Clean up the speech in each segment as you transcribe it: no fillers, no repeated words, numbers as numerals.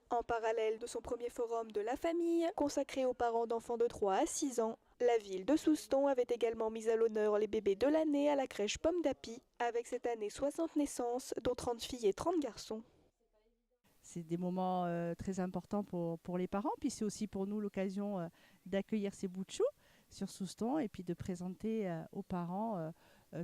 En parallèle de son premier forum de la famille, consacré aux parents d'enfants de 3 à 6 ans, la ville de Souston avait également mis à l'honneur les bébés de l'année à la crèche Pomme d'Api, avec cette année 60 naissances, dont 30 filles et 30 garçons. C'est des moments très importants pour les parents, puis c'est aussi pour nous l'occasion d'accueillir ces bouts de chou sur Souston et puis de présenter aux parents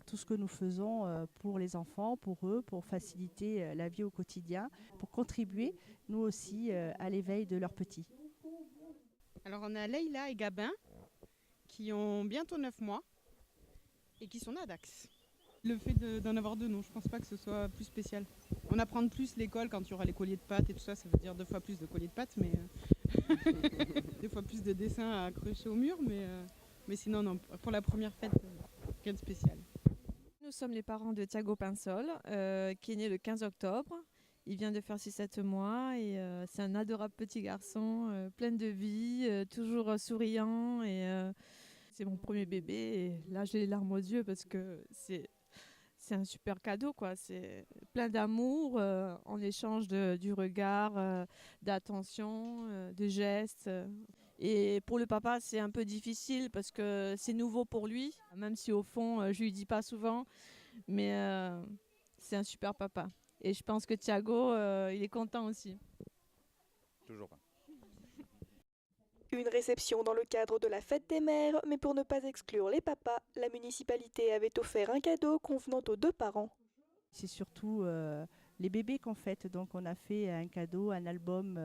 tout ce que nous faisons pour les enfants, pour eux, pour faciliter la vie au quotidien, pour contribuer nous aussi à l'éveil de leurs petits. Alors on a Leïla et Gabin qui ont bientôt 9 mois et qui sont nés à Dax. Le fait d'en avoir deux, non, je pense pas que ce soit plus spécial. On apprend de plus l'école quand il y aura les colliers de pâtes et tout ça, ça veut dire 2 fois plus de colliers de pâtes, mais 2 fois plus de dessins à accrocher au mur, mais sinon non, pour la première fête, rien de spécial. Nous sommes les parents de Thiago Pinsol, qui est né le 15 octobre. Il vient de faire ses 7 mois et c'est un adorable petit garçon, plein de vie, toujours souriant. C'est mon premier bébé et là j'ai les larmes aux yeux parce que c'est un super cadeau, quoi. C'est plein d'amour en échange du regard, d'attention, de gestes. Et pour le papa, c'est un peu difficile parce que c'est nouveau pour lui, même si au fond, je lui dis pas souvent, mais c'est un super papa. Et je pense que Thiago, il est content aussi. Toujours pas. Une réception dans le cadre de la fête des mères, mais pour ne pas exclure les papas, la municipalité avait offert un cadeau convenant aux deux parents. C'est surtout les bébés qu'on fête, donc on a fait un cadeau, un album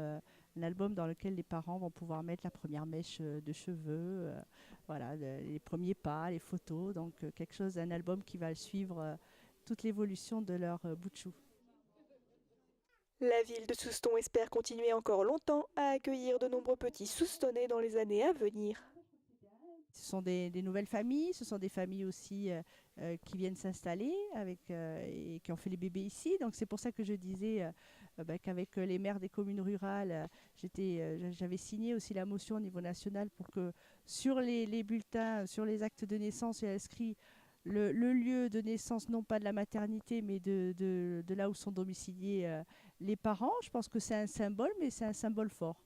dans lequel les parents vont pouvoir mettre la première mèche de cheveux, voilà, les premiers pas, les photos, donc quelque chose, un album qui va suivre toute l'évolution de leur bout de chou. La ville de Souston espère continuer encore longtemps à accueillir de nombreux petits Soustonnais dans les années à venir. Ce sont des nouvelles familles, ce sont des familles aussi qui viennent s'installer et qui ont fait les bébés ici. Donc c'est pour ça que je disais qu'avec les maires des communes rurales, j'avais signé aussi la motion au niveau national pour que sur les bulletins, sur les actes de naissance, il y a inscrit le lieu de naissance, non pas de la maternité, mais de là où sont domiciliés les parents. Je pense que c'est un symbole, mais c'est un symbole fort.